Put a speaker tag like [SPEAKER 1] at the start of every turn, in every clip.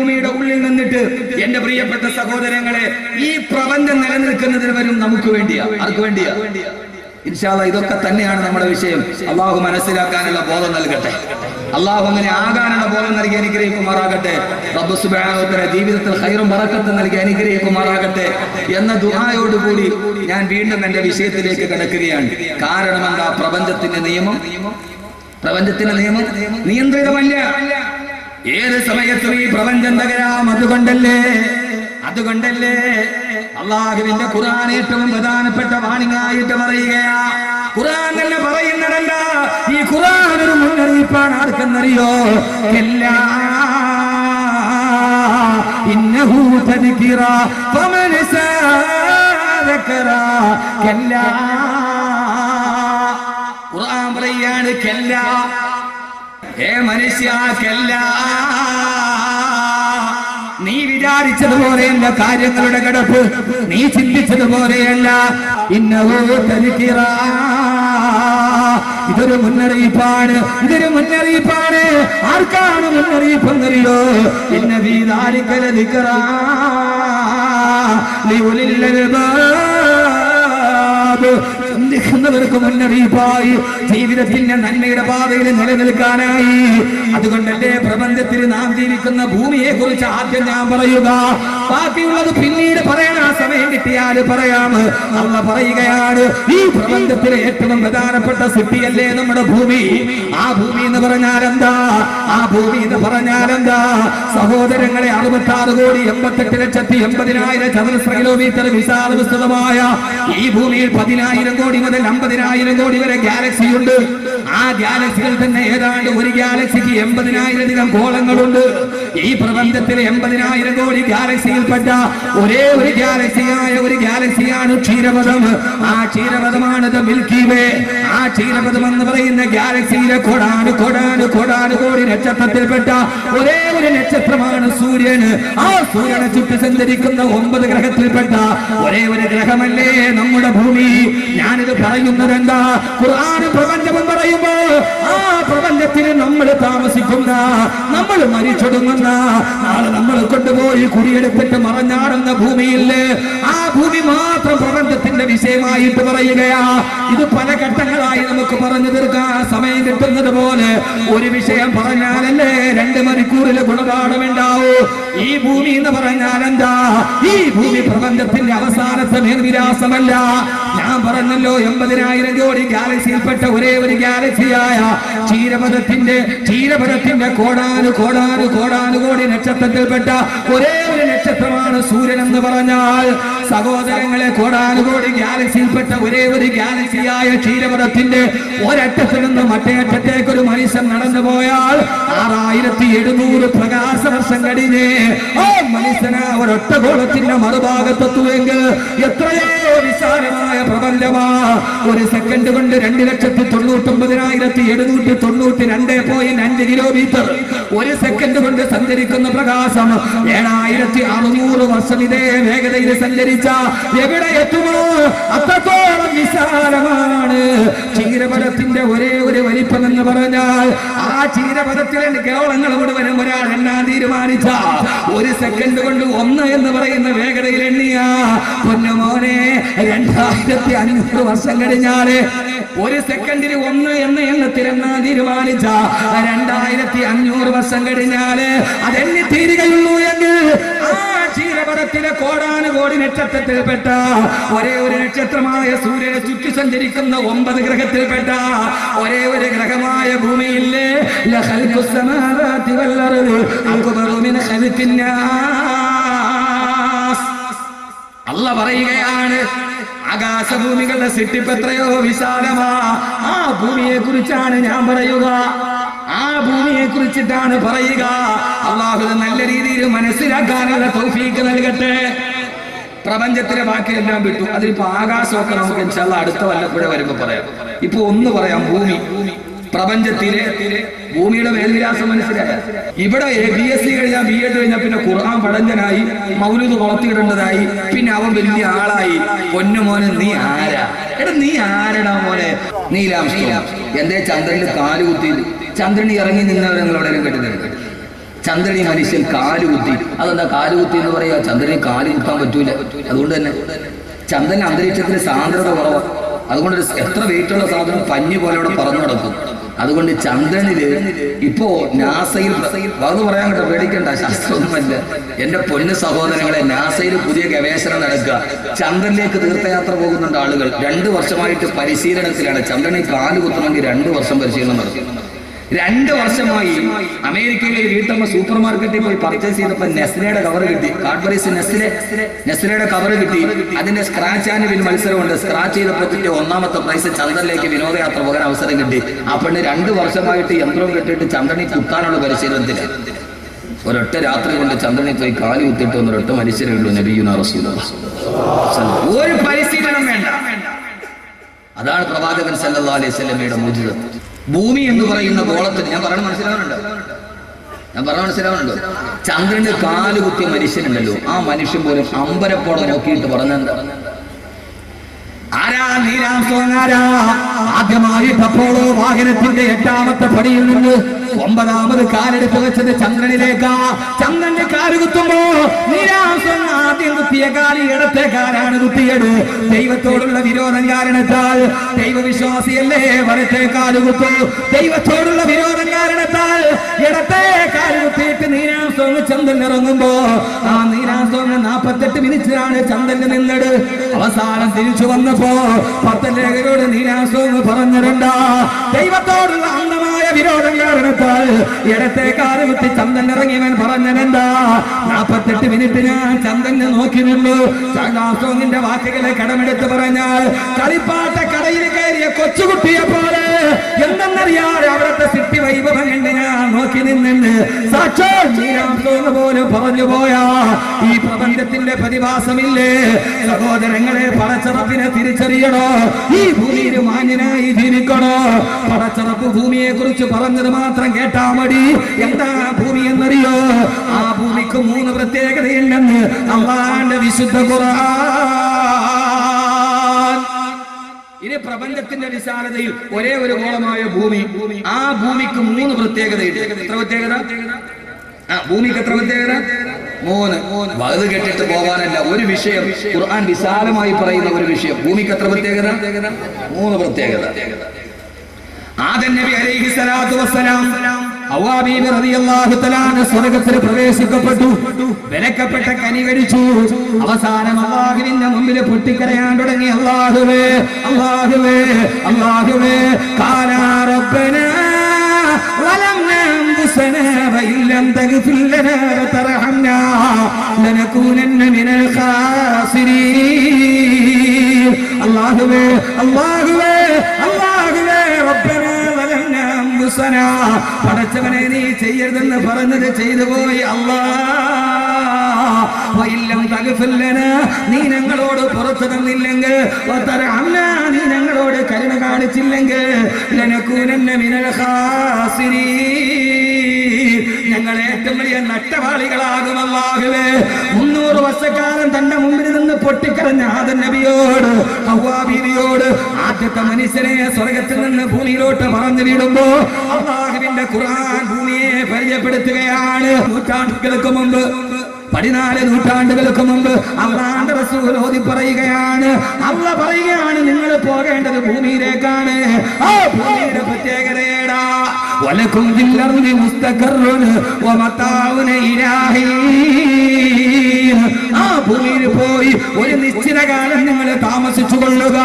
[SPEAKER 1] ഭൂമിയുടെ ഉള്ളിൽ നിന്നിട്ട് എന്റെ പ്രിയപ്പെട്ട സഹോദരങ്ങളെ ഈ പ്രപഞ്ചം നിലനിൽക്കുന്നതിന് വരും നമുക്ക് വേണ്ടിയാ. ആർക്ക് വേണ്ടിയാ? ഇൻഷാ അല്ലാഹ് ഇതൊക്കെ തന്നെയാണ് നമ്മുടെ വിഷയം. അള്ളാഹു മനസ്സിലാക്കാനുള്ള ബോധം നൽകട്ടെ. അള്ളാഹു അങ്ങനെ ആകാനുള്ള ബോധം നൽകി അനുഗ്രഹിക്കുമാറാകട്ടെ. റബ്ബ് സുബ്ഹാനഹു വ തആല ജീവിതത്തിൽ ഖൈറും ബറക്കത്തും നൽകി അനുഗ്രഹിക്കുമാറാകട്ടെ എന്ന ദുആയോടുകൂടി ഞാൻ വീണ്ടും എന്റെ വിഷയത്തിലേക്ക് കടക്കുകയാണ്. കാരണം എന്താ? പ്രപഞ്ചത്തിന്റെ നിയമം നിയന്ത്രിതമല്ല. ഏത് സമയത്തും ഈ പ്രപഞ്ചം തകരാം. അതുകൊണ്ടല്ലേ അള്ളാഹുവിന്റെ ഖുർആൻ ഏറ്റവും പ്രധാനപ്പെട്ട വാണിംഗായിട്ട് പറയുകയാ. ഖുർആൻ തന്നെ പറയുന്നതല്ല, ഈ ഖുർആൻ ഒരു മുന്നറിയിപ്പാണ്. ആർക്കെന്നറിയോ? കല്ലാ ഇന്നഹു തദ്കിറ ഫമൻ സദകറ. കല്ലാ, ഖുർആൻ പറയാണ് കല്ലാ, ഏ മനുഷ്യ കല്ലാ, നീ വിചാരിച്ചതുപോലെയല്ല കാര്യങ്ങളുടെ കിടപ്പ്, നീ ചിന്തിച്ചതുപോലെയല്ല. ഇന്നഹു തദ്കിറ, ഇതൊരു മുന്നറിയിപ്പാണ്. ആർക്കാണ് മുന്നറിയിപ്പെന്നറിയോ? ഇന്ന ഫീ ദാലിക ലദിക്റ ലിഉലിൽ അൽബാബ്. ചിന്തിക്കുന്നവർക്ക് മുന്നറിയിപ്പായി, ജീവിതത്തിന്റെ നന്മയുടെ പാതയിൽ നിലനിൽക്കാനായി. അതുകൊണ്ടല്ലേ പ്രപഞ്ചത്തിൽ നാം ജീവിക്കുന്ന ഭൂമിയെ കുറിച്ച് ആദ്യം ഞാൻ പറയുക, ബാക്കിയുള്ളത് പിന്നീട് പറയണ. സമയം കിട്ടിയാൽ പറയാം. അള്ള പറയുകയാണ്, ഈ പ്രപഞ്ചത്തിലെ ഏറ്റവും പ്രധാനപ്പെട്ട സൃഷ്ടിയല്ലേ നമ്മുടെ ഭൂമി. ആ ഭൂമി എന്ന് പറഞ്ഞാൽ എന്താ? സഹോദരങ്ങളെ, 66,88,80,000 ചതുരശ്ര കിലോമീറ്റർ വിശാല വിസ്തൃതമായ ഈ ഭൂമിയിൽ 10,000 കോടി മുതൽ 50,000 കോടി വരെ ഗാലക്സി ഉണ്ട്. ആ ഗാലക്സികൾ തന്നെ ഏതാണ്ട് ഒരു ഗാലക്സിക്ക് 80,000 ഗോളങ്ങളുണ്ട്. ഈ പ്രപഞ്ചത്തിലെ 80,000 കോടി ഗാലക്സിയിൽപ്പെട്ട ഒരേ ഒരു ഗാലക്സിയാണ് ക്ഷീരപഥം. ആ ക്ഷീരപഥമാണ് മിൽക്കി വേ. ആ ക്ഷീരപഥം എന്ന് പറയുന്ന ഗാലക്സിയിലെ കോടാനുകോടി നക്ഷത്രത്തിൽപ്പെട്ട ഒരേ ഒരു നക്ഷത്രമാണ് സൂര്യൻ. ആ സൂര്യനെ ചുറ്റി സഞ്ചരിക്കുന്ന 9 ഗ്രഹത്തിൽപ്പെട്ട ഒരേ ഒരു ഗ്രഹമല്ലേ നമ്മുടെ ഭൂമി. ഞാനിത് പറയുന്നത് എന്താ? ഖുർആൻ പ്രപഞ്ചം പറയുമ്പോ ആ പ്രപഞ്ചത്തിൽ നമ്മൾ താമസിക്കുന്ന, നമ്മൾ മരിച്ചൊടുങ്ങുന്ന, നാളെ നമ്മൾ കൊണ്ടുപോയി കുടിയെടുത്തിട്ട് മറഞ്ഞാടുന്ന ഭൂമിയില്ലേ, ആ ഭൂമി മാത്രം പ്രപഞ്ചത്തിന്റെ വിഷയമായിട്ട് പറയുകയാ. ഇത് പല ഘട്ടങ്ങളായി നമുക്ക് പറഞ്ഞു തീർക്കാൻ സമയം കിട്ടുന്നത് പോലെ ഒരു വിഷയം പറഞ്ഞാലല്ലേ 2 മണിക്കൂറിലെ ഗുണപാഠമുണ്ടാവൂ. ഈ ഭൂമി എന്ന് പറഞ്ഞാൽ എന്താ? ഈ ഭൂമി പ്രപഞ്ചത്തിന്റെ അവസാനത്തെ മേൽവിലാസമല്ല. ഞാൻ പറഞ്ഞല്ലോ 80,000 കോടി ഗാലക്സിയിൽപ്പെട്ട ഒരേ ഒരു ഗാലക്സിയായ ക്ഷീരപഥത്തിന്റെ കോടാനുകോടി നക്ഷത്രത്തിൽപ്പെട്ട ഒരേ ഒരു നക്ഷത്രമാണ് സൂര്യൻ എന്ന് പറഞ്ഞാൽ, സഹോദരങ്ങളെ, കോടാനുകോടി ഗാലക്സിയിൽപ്പെട്ട ഒരേ ഒരു ഗാലക്സിയായ ക്ഷീരപഥത്തിന്റെ ഒരറ്റത്തിൽ നിന്ന് മറ്റേ അറ്റത്തേക്ക് ഒരു മനുഷ്യൻ നടന്നു പോയാൽ 6700 പ്രകാശ വർഷം കഴിഞ്ഞ് ആ മനുഷ്യന് ഒരൊറ്റ ഗോളത്തിന്റെ മറുഭാഗത്തെത്തുമെങ്കിൽ എത്രയോ വിശാലമായ പ്രപഞ്ചമാ. ഒരു സെക്കൻഡ് കൊണ്ട് 2,99,792.5 കിലോമീറ്റർ ഒരു സെക്കൻഡ് കൊണ്ട് സഞ്ചരിക്കുന്ന പ്രകാശം 7,600 വർഷം ഇതേ വേഗതയിൽ സഞ്ചരിച്ച എവിടെ എത്തുമോ അത്രത്തോളം വിശാലമാണ് ക്ഷീരപഥത്തിന്റെ ഒരേ ഒരു വലിപ്പം എന്ന് പറഞ്ഞാൽ. ആ ക്ഷീരപഥത്തിലെ ഗോളങ്ങൾ മുഴുവനും ഒരാൾ എണ്ണാൻ തീരുമാനിച്ച ഒരു സെക്കൻഡ് കൊണ്ട് 1 എന്ന് പറയുന്ന വേഗതയിൽ എണ്ണിയ പൊന്നുമോനെ 2,500 വർഷം കഴിഞ്ഞാല് ഒരു സെക്കൻഡിന് 1 എന്ന എണ്ണത്തിൽ എണ്ണാൻ തീരുമാനിച്ച 2,500 വർഷം കഴിഞ്ഞാല് അതെണ്ണി തീരുകയുള്ളൂ എങ്കിൽ ആ ക്ഷീരപഥത്തിലെ കോടാനുകോടി നക്ഷത്രത്തിൽപ്പെട്ട ഒരേ ഒരു നക്ഷത്രമായ സൂര്യനെ ചുറ്റി സഞ്ചരിക്കുന്ന 9 ഗ്രഹത്തിൽപ്പെട്ട ഒരേ ഒരു ഗ്രഹമായ ഭൂമിയില്ലേ അല്ല പറയുകയാണ്, ആകാശഭൂമികളുടെ സൃഷ്ടിപ്പ് എത്രയോ വിശാലമാ. ആ ഭൂമിയെ കുറിച്ചാണ് ഞാൻ പറയുക. ആ ഭൂമിയെ കുറിച്ചിട്ടാണ് പറയുക. അള്ളാഹു നല്ല രീതിയിൽ മനസ്സിലാക്കാനുള്ള തൗഫീക്ക് നൽകട്ടെ. പ്രപഞ്ചത്തിലെ ബാക്കിയെല്ലാം വിട്ടു. അതിലിപ്പോ ആകാശമൊക്കെ നമുക്ക് ഇൻഷാ അല്ലാഹ് അടുത്ത വല്ലപ്പോഴേ വരുമ്പോ പറയാം. ഇപ്പൊ ഒന്ന് പറയാം, ഭൂമി. പ്രപഞ്ചത്തിലെ ഭൂമിയുടെ മേൽവിലാസം മനസ്സിലായ ഇവിടെ BSc കഴിഞ്ഞാൽ B.Ed കഴിഞ്ഞാൽ പിന്നെ ഖുർആൻ പടഞ്ചനായി, മൗലൂദ് വളർത്തിയിടേണ്ടതായി, പിന്നെ അവൻ വലിയ ആളായി. പൊന്നുമോനെ നീ ആരാ? നീ ആരടാ മോനെ? നീലാംശം എന്തേ ചന്ദ്രനിൽ കാലുകുത്തി? ചന്ദ്രന് ഇറങ്ങി നിന്നവരെ നിങ്ങൾ എവിടെയും കെട്ടുന്നുണ്ട്.
[SPEAKER 2] ചന്ദ്രനെ മനുഷ്യൻ കാലുകുത്തി. അതെന്താ കാലുകുത്തി എന്ന് പറയുക? ചന്ദ്രനെ കാല് കുത്താൻ പറ്റൂല. അതുകൊണ്ട് തന്നെ ചന്ദ്രൻ അന്തരീക്ഷത്തിൽ സാന്ദ്രത കുറവാണ്. അതുകൊണ്ട് എത്ര വെയിറ്റുള്ള സാധനം പഞ്ഞു പോലെ അവിടെ പറന്നു നടക്കും. അതുകൊണ്ട് ചന്ദ്രനില് ഇപ്പോ നാസയിൽ അത് പറയാൻ കേട്ടോ, പേടിക്കണ്ട, ശാസ്ത്രമൊന്നുമല്ല. എന്റെ പൊന്നു സഹോദരങ്ങളെ, നാസയിൽ പുതിയ ഗവേഷണം നടക്കുക. ചന്ദ്രനിലേക്ക് തീർത്ഥയാത്ര പോകുന്നുണ്ട് ആളുകൾ. 2 വർഷമായിട്ട് പരിശീലനത്തിലാണ്. ചന്ദ്രനിൽ കാല് കുത്തണമെങ്കിൽ 2 വർഷം പരിശീലനം നടത്തും. 2 വർഷമായി അമേരിക്കയിലെ വീട്ടമ്മ സൂപ്പർ മാർക്കറ്റിൽ പോയി പർച്ചേസ് ചെയ്തപ്പോൾ നെസ്ലയുടെ കവർ കിട്ടി. കാഡ്ബറീസ് നെസ്ലയുടെ കവർ കിട്ടി. അതിന്റെ സ്ക്രാച്ച് ആൻഡ് വിൻ മത്സരമുണ്ട്. സ്ക്രാച്ച് ചെയ്തപ്പോൾ കിട്ടിയ 1ാമത്തെ പ്രൈസ് ചന്ദ്രനിലേക്ക് വിനോദയാത്ര പോകാൻ അവസരം കിട്ടി. ആ പെണ്ണ് 2 വർഷമായിട്ട് യന്ത്രം കെട്ടിട്ട് ചന്ദ്രനിൽ കുത്താനുള്ള പരിശീലനത്തില്. ഒരൊറ്റ രാത്രി കൊണ്ട് ചന്ദ്രനിൽ പോയി കാല് കുത്തിയിട്ട് ഒരൊറ്റ മനുഷ്യരേ ഉള്ളൂ, നബിയുനാ റസൂലുള്ളാഹി. ഒരു പരിശീലനം വേണ്ട. അതാണ് പ്രവാചകൻ സല്ലല്ലാഹു അലൈഹി വസല്ലമയുടെ മുഅ്ജിസത്ത്. ഭൂമി എന്ന് പറയുന്ന ഗോളത്തിൽ ഞാൻ പറഞ്ഞ മനസ്സിലാവുന്നുണ്ടോ? ചന്ദ്രന് കാല് കുത്തിയ മനുഷ്യനുണ്ടല്ലോ, ആ മനുഷ്യൻ പോലും അമ്പരപ്പോടെ നോക്കിയിട്ട് പറഞ്ഞെന്താ?
[SPEAKER 1] ആരാ നീരാംസോങ്ങാരാ? ആദ്യമായിട്ട് അപ്പോളോ വാഹനത്തിന്റെ 8ാമത്തെ പടിയിൽ നിന്ന് 9ാമത് കാലെടുത്ത് വെച്ചത് ചന്ദ്രനിലേക്കാ. ചന്ദ്രന്റെ കാല് കുത്തുമ്പോ നീരാംസോങ് ആദ്യം കുത്തിയ കാല് ഇടത്തെ കാലാണ് കുത്തിയത്. ദൈവത്തോടുള്ള വിരോധം കാരണത്താൽ ദൈവവിശ്വാസിയല്ലേ വലത്തെ കാല് കുത്തും. ദൈവത്തോടുള്ള വിരോധം കാരണത്താൽ ഇടത്തെ കാല് കുത്തിയിട്ട് നീരാംസോങ് ചന്ദ്രൻ ഇറങ്ങുമ്പോ ആ നീരാംസോങ് 48 മിനിറ്റിലാണ് ചന്ദ്രന് നിന്നത്. അവസാനം തിരിച്ചു വന്നപ്പോ 10 ലേഖകരോട് നീരാംസോങ് പറഞ്ഞിരണ്ട. ദൈവത്തോടുള്ള അന്ധമായ വിരോധം കാരണത്താൽ ഇടത്തെ കാല് കുത്തി ചന്ദ്രൻ ഇറങ്ങിയവൻ പറഞ്ഞതെന്താ? 48 മിനിറ്റ് ഞാൻ ചന്ദ്രനെ നോക്കി നിന്നു. നീരാംസോങ്ങിന്റെ വാക്കുകളെ കടമെടുത്ത് പറഞ്ഞാൽ കളിപ്പാട്ട കടയിൽ കയറിയ കൊച്ചുകുട്ടിയെ പോലെ എന്തെന്നറിയാതെ അവിടുത്തെ സിട്ടി വൈഭവം കണ്ട് ഞാൻ നോക്കി നിന്നെന്ന് സാക്ഷാൽ നീരാംസോങ് പോലും പറഞ്ഞു പോയാ ഈ പ്രപഞ്ചത്തിന്റെ പ്രതിഭാസമില്ലേ സഹോദരങ്ങളെ? പടച്ചറപ്പിനെ തിരിച്ചറിയണോ? ഈ ഭൂമിയിൽ മാന്യനായി ജീവിക്കണോ? പടച്ചറപ്പ് ഭൂമിയെ കുറിച്ച് പറഞ്ഞത് മാത്രം കേട്ടാ മതി. എന്താ ഭൂമി എന്നറിയോ? ആ ഭൂമിക്ക് 3 പ്രത്യേകതയുണ്ടെന്ന് അല്ലാഹുവിന്റെ വിശുദ്ധ ഖുർആൻ. ഇത് പ്രപഞ്ചത്തിന്റെ വിശാലതയിൽ ഒരേ ഒരു ഗോളമായ ഭൂമി. ആ ഭൂമിക്ക് 3 പ്രത്യേകതയുണ്ട്. എത്ര പ്രത്യേകത? ഭൂമിക്ക് എത്ര പ്രത്യേകത? 3. വലുത് കെട്ടിട്ട് പോകാനല്ല, ഒരു വിഷയം ഖുർആൻ വിശാലമായി പറയുന്ന ഒരു വിഷയം. ഭൂമിക്ക് എത്ര പ്രത്യേകത? 3 പ്രത്യേകത. ആദം നബി അലൈഹി സ്വലാത്തു വസ്സലാം ഹവ്വാ ബീവി റളിയല്ലാഹു തആല സ്വർഗ്ഗത്തിൽ പ്രവേശിക്കപ്പെട്ടു. വിലക്കപ്പെട്ട കനി കഴിച്ചു. അവസാനം അല്ലാഹുവിന്റെ മുമ്പിൽ പൊട്ടിക്കരയാൻ തുടങ്ങി. അല്ലാഹുവേ അല്ലാഹുവേ അല്ലാഹുവേ ഖാലാ റബ്ബനാ വലംനാ അൻഫുസനാ വഇൻ ലം തഗ്ഫിർ ലനാ വതർഹംനാ ലനകൂനന്ന മിനൽ ഖാസിരീൻ. അല്ലാഹുവേ അല്ലാഹുവേ അല്ലാഹുവേ റബ്ബനാ വലംനാ അൻഫുസനാ, പടച്ചവനെ നീ ചെയ്യരുതെന്ന് പറഞ്ഞത് ചെയ്തു പോയി. നീ ഞങ്ങളോട് പുറത്തു തന്നില്ലെങ്കിൽ, നീ ഞങ്ങളോട് കരുണ കാണിച്ചില്ലെങ്കിൽ ഞങ്ങൾ ഏറ്റവും വലിയ നഷ്ടവാളികളാകും. അല്ലാഹുവേ 300 വർഷക്കാലം തന്റെ മുമ്പിൽ നിന്ന് പൊട്ടിക്കരഞ്ഞ ആദം നബിയോട് ഹവ്വാ ബീവിയോട് ആദ്യത്തെ മനുഷ്യനെ സ്വർഗത്തിൽ നിന്ന് ഭൂമിയിലോട്ട് പറഞ്ഞു വിടുമ്പോ അല്ലാഹുവിന്റെ ഖുർആൻ ഭൂമിയെ പരിചയപ്പെടുത്തുകയാണ്. നൂറ്റാണ്ടുകൾക്ക് മുമ്പ് 14 നൂറ്റാണ്ടുകൾക്ക് മുമ്പ് അല്ലാഹുവിന്റെ റസൂൽ ഓതി പറയുകയാണ്. അല്ലാഹ് പറയുകയാണ്, നിങ്ങൾ പോകേണ്ടത് ഭൂമിയിലേക്കാണ്. ആ ഭൂമിയുടെ പ്രത്യേകതയേടാ? വലക്കും ഫിൽ അർദി മുസ്തഖറുൻ വമതാഉൻ ഇലാഹീൻ. ആ ഭൂമിയിൽ പോയി ഒരു നിശ്ചിത കാലം നിങ്ങൾ താമസിച്ചു കൊള്ളുക.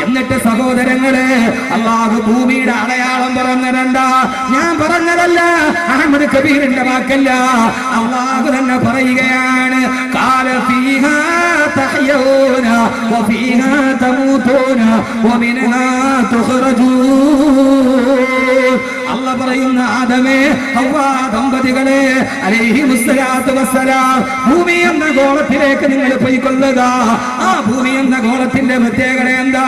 [SPEAKER 1] എന്നിട്ട് സഹോദരങ്ങളെ, അല്ലാഹു ഭൂമിയുടെ അടയാളം പറഞ്ഞതെന്താ? ഞാൻ പറഞ്ഞതല്ല, അഹ്മദ് കബീറിന്റെ വാക്കല്ല, അല്ലാഹു തന്നെ പറയുകയാണ്. ഖാല ഫീഹാ തഹ്യൂന വഫീഹാ തമൂതൂന വമിൻഹാ തുഖ്റജൂൻ. അല്ലാഹു പറയുന്ന ആദമേ ഹവ്വാ ദമ്പതികളെ അലൈഹിമുസ്സലാത്തു വസ്സലാം, ഭൂമി എന്ന ഗോളത്തിലേക്ക് നിങ്ങൾ പോയിക്കൊള്ളുക. ആ ഭൂമി എന്ന ഗോളത്തിന്റെ പ്രത്യേകത എന്താ?